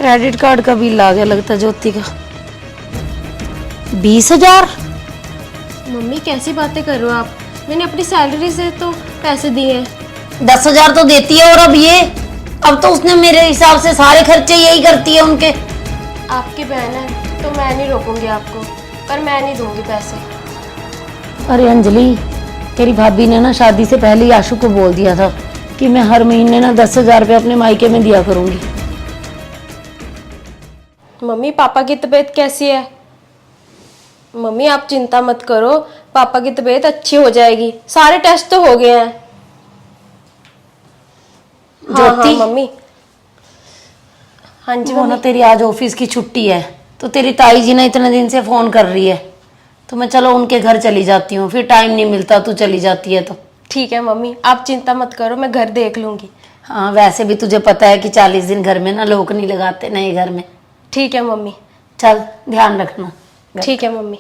Credit card का bill आ गया लगता ज्योति का 20,000। मम्मी कैसी बातें कर रहे हो आप? मैंने अपनी सैलरी से तो पैसे दिए हैं। 10,000 तो देती है और अब तो उसने मेरे हिसाब से सारे खर्चे यही करती है उनके। आपकी बहन है तो मैं नहीं रोकूंगी आपको, पर मैं नहीं दूंगी पैसे। अरे अंजलि, तेरी भाभी ने ना शादी से पहले ही आशु को बोल दिया था कि मैं हर महीने ना 10,000 रुपये अपने मायके में दिया करूंगी। मम्मी पापा की तबीयत कैसी है? मम्मी आप चिंता मत करो, पापा की तबीयत अच्छी हो जाएगी। सारे टेस्ट तो हो गए हैं। ज्योति, हाँ मम्मी। हाँ जी वो ना मम्मी। तेरी आज ऑफिस की छुट्टी है तो तेरी ताई जी ने इतने दिन से फोन कर रही है तो मैं चलो उनके घर चली जाती हूँ, फिर टाइम नहीं मिलता तू चली जाती है तो। ठीक है मम्मी, आप चिंता मत करो, मैं घर देख लूंगी। हाँ वैसे भी तुझे पता है कि 40 दिन घर में ना लोग नहीं लगाते नए घर में। ठीक है मम्मी। चल ध्यान रखना। ठीक है मम्मी।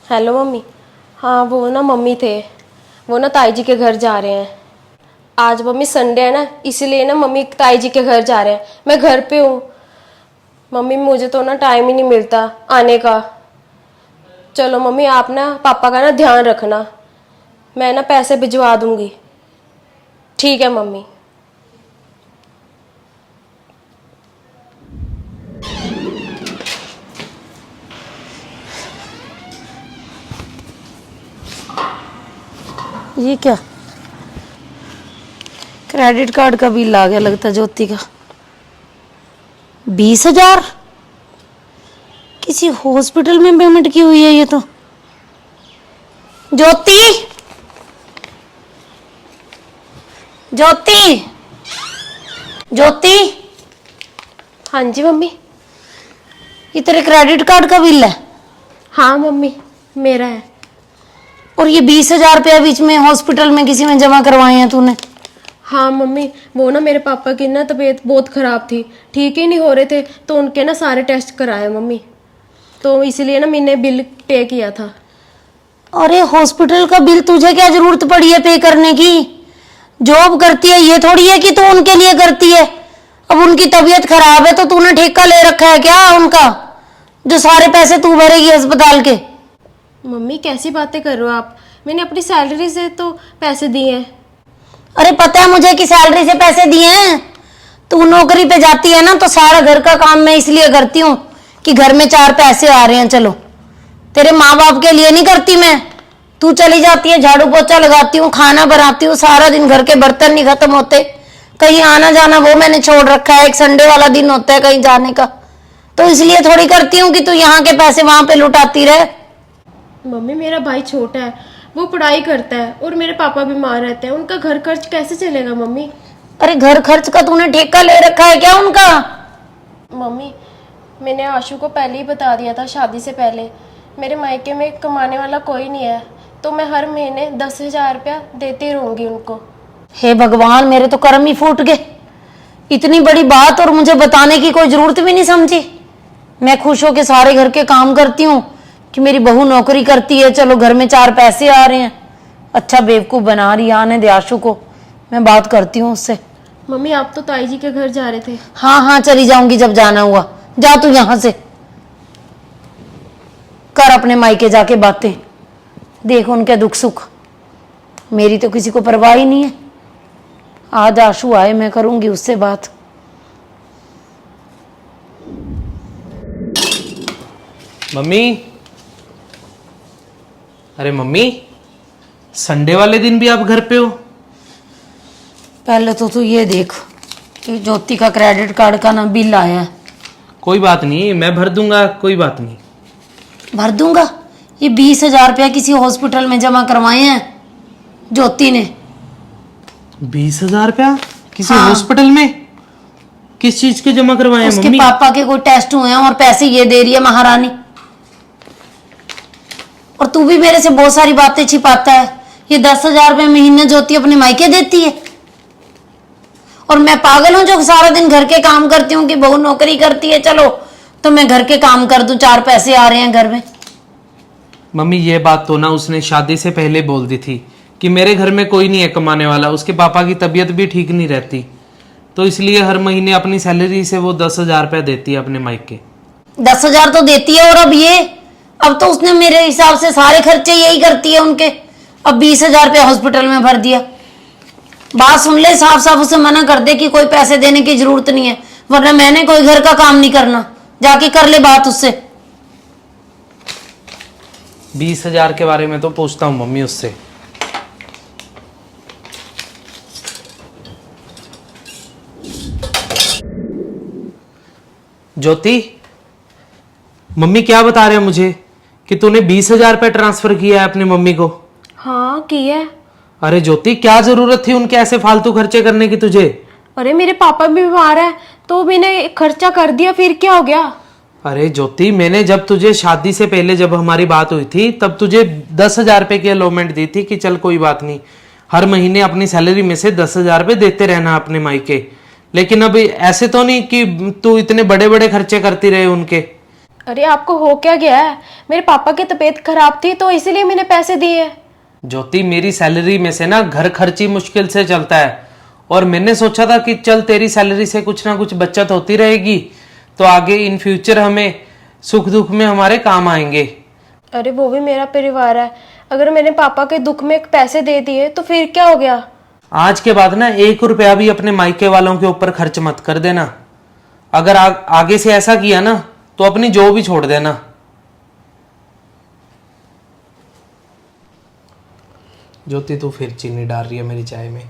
Hello mummy. हाँ वो ना मम्मी थे, वो ना ताई जी के घर जा रहे हैं। आज मम्मी संडे है ना, इसीलिए ना मम्मी ताई जी के घर जा रहे हैं। मैं घर पे हूँ मम्मी, मुझे तो ना टाइम ही नहीं मिलता आने का। चलो मम्मी आप ना पापा का ना ध्यान रखना, मैं ना पैसे भिजवा दूंगी। ठीक है मम्मी। ये क्या, क्रेडिट कार्ड का बिल आ गया लगता ज्योति का 20,000। किसी हॉस्पिटल में पेमेंट की हुई है ये तो। ज्योति, ज्योति, ज्योति। हाँ जी मम्मी। ये तेरे क्रेडिट कार्ड का बिल है? हाँ मम्मी मेरा है। और ये 20,000 रुपया बीच में हॉस्पिटल में किसी में जमा करवाए हैं तूने? हाँ मम्मी, वो ना मेरे पापा की ना तबीयत बहुत खराब थी, ठीक ही नहीं हो रहे थे, तो उनके ना सारे टेस्ट कराए मम्मी, तो इसीलिए ना मैंने बिल पे किया था। अरे हॉस्पिटल का बिल तुझे क्या जरूरत पड़ी है पे करने की? जॉब करती है ये थोड़ी है कि तू उनके लिए करती है। अब उनकी तबीयत खराब है तो तूने ठेका ले रखा है क्या उनका, जो सारे पैसे तू भरेगी अस्पताल के? मम्मी कैसी बातें कर रहे हो आप? मैंने अपनी सैलरी से तो पैसे दिए हैं। अरे पता है मुझे कि सैलरी से पैसे दिए हैं। तू नौकरी पे जाती है ना तो सारा घर का काम मैं इसलिए करती हूँ कि घर में 4 पैसे आ रहे हैं। चलो तेरे माँ बाप के लिए नहीं करती मैं। तू चली जाती है, झाड़ू पोछा लगाती हूँ, खाना बनाती हूँ, सारा दिन घर के बर्तन नहीं खत्म होते। कहीं आना जाना वो मैंने छोड़ रखा है, एक संडे वाला दिन होता है कहीं जाने का, तो इसलिए थोड़ी करती हूँ कि तू यहाँ के पैसे वहां पे लुटाती रहे। मम्मी मेरा भाई छोटा है, वो पढ़ाई करता है, और मेरे पापा बीमार रहते हैं, उनका घर खर्च कैसे चलेगा मम्मी? अरे घर खर्च का तूने ठेका ले रखा है क्या उनका? मम्मी मैंने आशु को पहले ही बता दिया था शादी से पहले, मेरे मायके में कमाने वाला कोई नहीं है, तो मैं हर महीने 10,000 रुपया देती रहूंगी उनको। हे भगवान, मेरे तो कर्म ही फूट गए। इतनी बड़ी बात और मुझे बताने की कोई जरूरत भी नहीं समझी। मैं खुश होकर सारे घर के काम करती हूँ कि मेरी बहू नौकरी करती है, चलो घर में 4 पैसे आ रहे हैं। अच्छा बेवकूफ बना रही, आने दे आशु को, मैं बात करती हूँ उससे। मम्मी आप तो ताई जी के घर जा रहे थे। हाँ हाँ चली जाऊंगी जब जाना हुआ। जा तू यहां से, कर अपने मायके जाके बातें, देख उनके दुख सुख। मेरी तो किसी को परवाह ही नहीं है। आज आशु आए, मैं करूंगी उससे बात। मम्मी, अरे मम्मी, संडे वाले दिन भी आप घर पे हो? पहले तो तू ये देख कि ज्योति का क्रेडिट कार्ड का ना बिल आया है। कोई बात नहीं, मैं भर दूंगा, कोई बात नहीं। भर दूंगा? ये 20,000 रुपया किसी हॉस्पिटल में जमा करवाए हैं ज्योति ने। 20,000 रुपया किसी हाँ। हॉस्पिटल में? किस चीज के जमा करवाए हैं उसके मम्मी? पापा के कोई टेस्ट हुए हैं और पैसे ये दे रही है महारानी। और तू भी मेरे से बहुत सारी बातें छिपाता है। ये 10,000 रुपये महीने ज्योति अपने मायके देती है, और मैं पागल हूं जो सारा दिन घर के काम करती हूँ कि बहू नौकरी करती है, चलो तो मैं घर के काम कर दूं, 4 पैसे आ रहे हैं घर में। मम्मी ये बात तो ना उसने शादी से पहले बोल दी थी कि मेरे घर में कोई नहीं है कमाने वाला, उसके पापा की तबीयत भी ठीक नहीं रहती, तो इसलिए हर महीने अपनी सैलरी से वो 10,000 रुपया देती है अपने मायके। 10,000 तो देती है, और अब तो उसने मेरे हिसाब से सारे खर्चे यही करती है उनके। अब 20,000 रुपया हॉस्पिटल में भर दिया। बात सुन ले, साफ साफ उसे मना कर दे कि कोई पैसे देने की जरूरत नहीं है, वरना मैंने कोई घर का काम नहीं करना। जाके कर ले बात उससे। 20,000 के बारे में तो पूछता हूँ मम्मी उससे। ज्योति, मम्मी क्या बता रहे हैं मुझे कि तूने 20,000 रुपये ट्रांसफर किया है अपनी मम्मी को। हाँ की है। अरे ज्योति, क्या जरूरत थी उनके ऐसे फालतू खर्चे करने की तुझे? अरे मेरे पापा भी बीमार है तो मैंने खर्चा कर दिया, फिर क्या हो गया? अरे ज्योति, मैंने जब तुझे शादी से पहले जब हमारी बात हुई थी तब तुझे 10,000 रुपए की अलॉटमेंट दी थी कि चल कोई बात नहीं, हर महीने अपनी सैलरी में से 10,000 रुपए देते रहना अपने मायके। लेकिन अब ऐसे तो नहीं कि तू इतने बड़े बड़े खर्चे करती रहे उनके। अरे आपको हो क्या गया है? मेरे पापा की तबीयत खराब थी तो इसीलिए मैंने पैसे दिए। ज्योति, मेरी सैलरी में से ना घर खर्ची मुश्किल से चलता है, और मैंने सोचा था कि चल तेरी सैलरी से कुछ ना कुछ बचत होती रहेगी तो आगे इन फ्यूचर हमें सुख दुख में हमारे काम आएंगे। अरे वो भी मेरा परिवार है, अगर मैंने पापा के दुख में पैसे दे दिए तो फिर क्या हो गया? आज के बाद ना 1 रुपया भी अपने मायके वालों के ऊपर खर्च मत कर देना। अगर आगे से ऐसा किया ना तो अपनी जॉब भी छोड़ देना। ज्योति, तू फिर चीनी डाल रही है मेरी चाय में।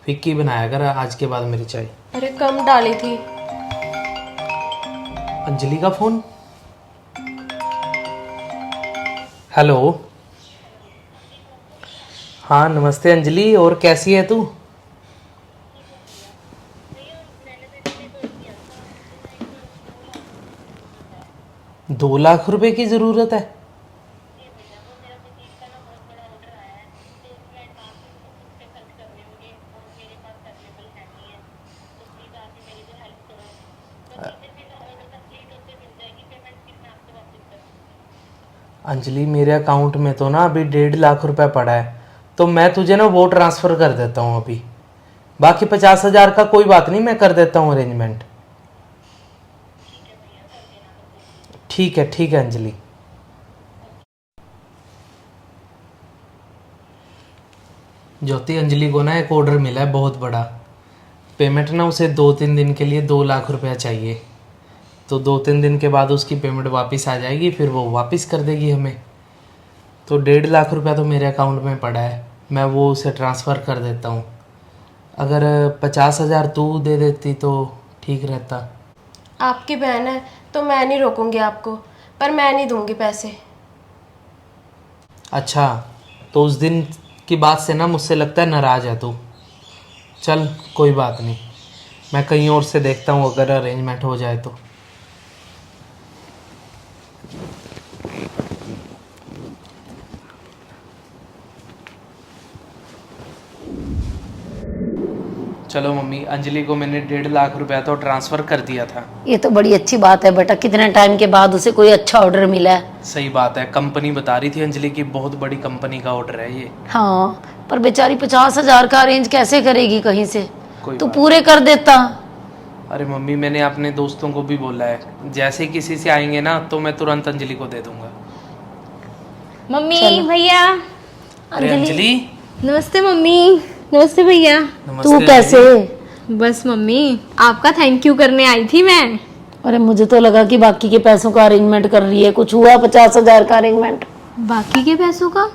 फिक्की बनाया कर आज के बाद मेरी चाय। अरे कम डाली थी। अंजलि का फोन। हेलो। हाँ नमस्ते अंजलि, और कैसी है तू? दो लाख रुपए की जरूरत है? अंजलि, मेरे अकाउंट में तो ना अभी 1.5 लाख रुपए पड़ा है, तो मैं तुझे ना वो ट्रांसफर कर देता हूँ अभी। बाकी 50,000 का कोई बात नहीं, मैं कर देता हूँ अरेंजमेंट। ठीक है अंजलि। ज्योति, अंजलि को ना एक ऑर्डर मिला है बहुत बड़ा। पेमेंट ना उसे 2-3 दिन के लिए 2 लाख रुपया चाहिए, तो 2-3 दिन के बाद उसकी पेमेंट वापस आ जाएगी, फिर वो वापस कर देगी हमें। तो 1.5 लाख रुपया तो मेरे अकाउंट में पड़ा है, मैं वो उसे ट्रांसफ़र कर देता हूँ। अगर 50,000 तू दे देती तो ठीक रहता। आपकी बहन है तो मैं नहीं रोकूंगी आपको, पर मैं नहीं दूंगी पैसे। अच्छा, तो उस दिन की बात से ना मुझसे लगता है नाराज़ है तू। चल कोई बात नहीं, मैं कहीं और से देखता हूँ अगर अरेंजमेंट हो जाए तो। चलो मम्मी, अंजलि को मैंने 1.5 लाख रुपया तो ट्रांसफ़र कर दिया था। ये तो बड़ी अच्छी बात है बेटा, कितने टाइम के बाद उसे कोई अच्छा ऑर्डर मिला है। सही बात है, कंपनी बता रही थी अंजलि की बहुत बड़ी कंपनी का ऑर्डर है ये। हाँ, पर बेचारी 50,000 का अरेंज कैसे करेगी कहीं से? कोई तू बात पूरे कर देता। अरे मम्मी, मैंने अपने दोस्तों को भी बोला है, जैसे किसी से आएंगे ना तो मैं तुरंत अंजलि को दे दूंगा। मम्मी भैया। अरे अंजलि, नमस्ते मम्मी। नमस्ते भैया। नमस्ते। तू कैसे? बस मम्मी, आपका थैंक यू करने आई थी मैं। अरे मुझे तो लगा कि बाकी के पैसों का अरेंजमेंट कर रही है। कुछ हुआ 50,000 का अरेंजमेंट? बाकी के पैसों का? हाँ,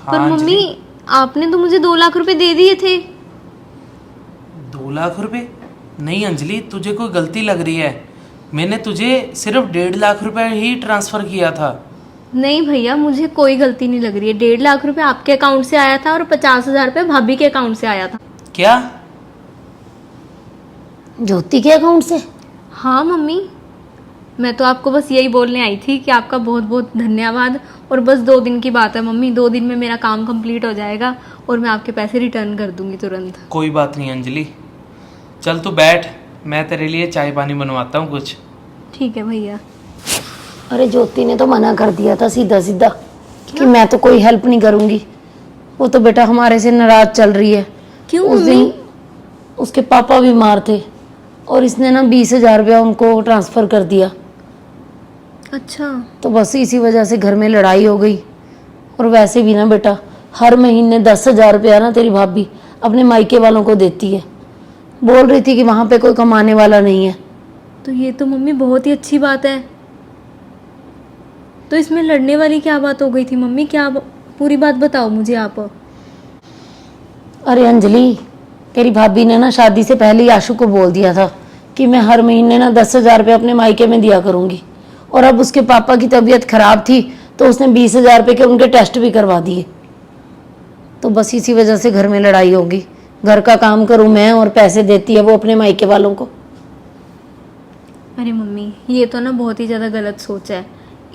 पर मम्मी अंजलि। आपने तो मुझे 2 लाख रुपए दे दिए थे। 2 लाख रुपए? नहीं अंजलि, तुझे कोई गलती लग रही है। मैंने तुझे सिर्फ 1.5 लाख रुपए ही ट्रांसफ़र किया था। नहीं भैया, मुझे कोई गलती नहीं लग रही है। 1.5 लाख रुपए आपके अकाउंट से आया था और 50,000 रुपए भाभी के अकाउंट से आया था। क्या? ज्योति के अकाउंट से? हाँ मम्मी, मैं तो आपको बस यही बोलने आई थी कि आपका बहुत बहुत धन्यवाद। और बस 2 दिन की बात है मम्मी, 2 दिन में मेरा काम कंप्लीट हो जाएगा और मैं आपके पैसे रिटर्न कर दूंगी तुरंत। कोई बात नहीं अंजलि, चल तू बैठ, मैं तेरे लिए चाय पानी बनवाता हूँ कुछ। ठीक है भैया। अरे ज्योति ने तो मना कर दिया था सीधा सीधा कि मैं तो कोई हेल्प नहीं करूंगी। वो तो बेटा हमारे से नाराज चल रही है। क्यों उस मम्मी? दिन उसके पापा बीमार थे और इसने ना 20,000 रुपया उनको ट्रांसफ़र कर दिया। अच्छा। तो बस इसी वजह से घर में लड़ाई हो गई। और वैसे भी ना बेटा, हर महीने 10,000 रुपया ना तेरी भाभी अपने मायके वालों को देती है। बोल रही थी कि वहाँ पे कोई कमाने वाला नहीं है। तो ये तो मम्मी बहुत ही अच्छी बात है। तो इसमें लड़ने वाली क्या बात हो गई थी मम्मी? क्या पूरी बात बताओ मुझे आप। अरे अंजलि, तेरी भाभी ने ना शादी से पहले ही आशु को बोल दिया था कि मैं हर महीने ना 10,000 रुपये अपने मायके में दिया करूँगी। और अब उसके पापा की तबीयत खराब थी तो उसने 20,000 रुपये के उनके टेस्ट भी करवा दिए। तो बस इसी वजह से घर में लड़ाई होगी। घर का काम करूँ मैं और पैसे देती है वो अपने मायके वालों को। अरे मम्मी, ये तो ना बहुत ही ज़्यादा गलत सोच है।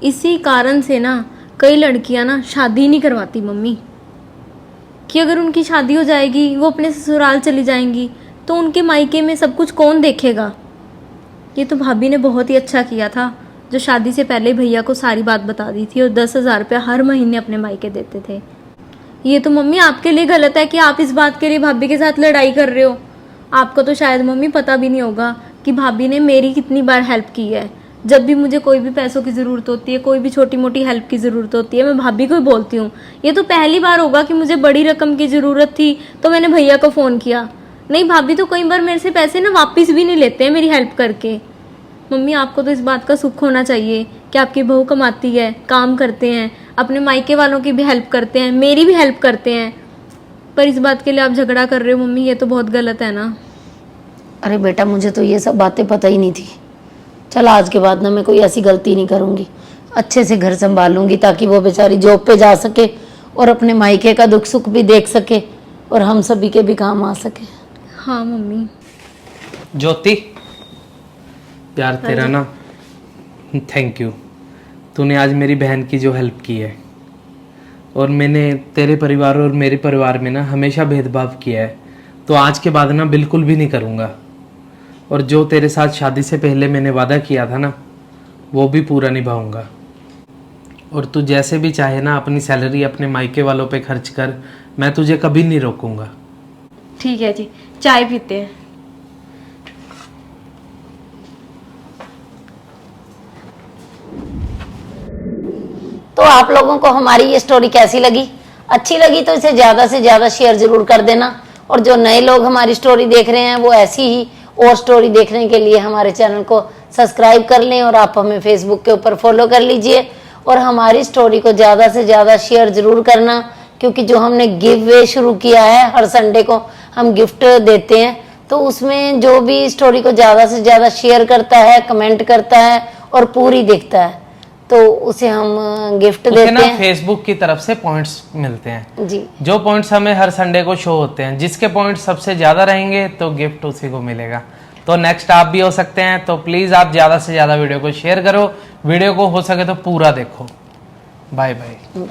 इसी कारण से ना कई लड़कियां ना शादी नहीं करवाती मम्मी, कि अगर उनकी शादी हो जाएगी, वो अपने ससुराल चली जाएंगी, तो उनके मायके में सब कुछ कौन देखेगा। ये तो भाभी ने बहुत ही अच्छा किया था जो शादी से पहले भैया को सारी बात बता दी थी और 10,000 रुपया हर महीने अपने मायके देते थे। ये तो मम्मी आपके लिए गलत है कि आप इस बात के लिए भाभी के साथ लड़ाई कर रहे हो। आपको तो शायद मम्मी पता भी नहीं होगा कि भाभी ने मेरी कितनी बार हेल्प की है। जब भी मुझे कोई भी पैसों की ज़रूरत होती है, कोई भी छोटी मोटी हेल्प की ज़रूरत होती है, मैं भाभी को ही बोलती हूँ। ये तो पहली बार होगा कि मुझे बड़ी रकम की ज़रूरत थी तो मैंने भैया को फ़ोन किया। नहीं, भाभी तो कई बार मेरे से पैसे ना वापस भी नहीं लेते हैं मेरी हेल्प करके। मम्मी, आपको तो इस बात का सुख होना चाहिए कि आपकी बहू कमाती है, काम करते हैं, अपने मायके वालों की भी हेल्प करते हैं, मेरी भी हेल्प करते हैं। पर इस बात के लिए आप झगड़ा कर रहे हो मम्मी, ये तो बहुत गलत है ना। अरे बेटा, मुझे तो ये सब बातें पता ही नहीं थी। चल, आज के बाद ना मैं कोई ऐसी गलती नहीं करूँगी। अच्छे से घर संभालूंगी ताकि वो बेचारी जॉब पे जा सके और अपने मायके का दुख सुख भी देख सके और हम सभी के भी काम आ सके। हाँ मम्मी। ज्योति यार, तेरा ना थैंक यू। तूने आज मेरी बहन की जो हेल्प की है, और मैंने तेरे परिवार और मेरे परिवार में ना हमेशा भेदभाव किया है, तो आज के बाद ना बिल्कुल भी नहीं करूँगा। और जो तेरे साथ शादी से पहले मैंने वादा किया था ना, वो भी पूरा निभाऊंगा। और तू जैसे भी चाहे ना अपनी सैलरी अपने मायके वालों पे खर्च कर, मैं तुझे कभी नहीं रोकूंगा। ठीक है जी, चाय पीते हैं। तो आप लोगों को हमारी ये स्टोरी कैसी लगी? अच्छी लगी तो इसे ज़्यादा से ज़्यादा शेयर ज़रूर कर देना। और जो नए लोग हमारी स्टोरी देख रहे हैं वो ऐसी ही और स्टोरी देखने के लिए हमारे चैनल को सब्सक्राइब कर लें। और आप हमें फेसबुक के ऊपर फॉलो कर लीजिए और हमारी स्टोरी को ज़्यादा से ज़्यादा शेयर ज़रूर करना, क्योंकि जो हमने गिव वे शुरू किया है, हर संडे को हम गिफ्ट देते हैं, तो उसमें जो भी स्टोरी को ज़्यादा से ज़्यादा शेयर करता है, कमेंट करता है और पूरी देखता है, तो उसे हम गिफ्ट उसे देते ना हैं। फेसबुक की तरफ से पॉइंट्स मिलते हैं जी, जो पॉइंट्स हमें हर संडे को शो होते हैं। जिसके पॉइंट्स सबसे ज़्यादा रहेंगे तो गिफ्ट उसी को मिलेगा। तो नेक्स्ट आप भी हो सकते हैं। तो प्लीज़ आप ज़्यादा से ज़्यादा वीडियो को शेयर करो, वीडियो को हो सके तो पूरा देखो। Bye bye.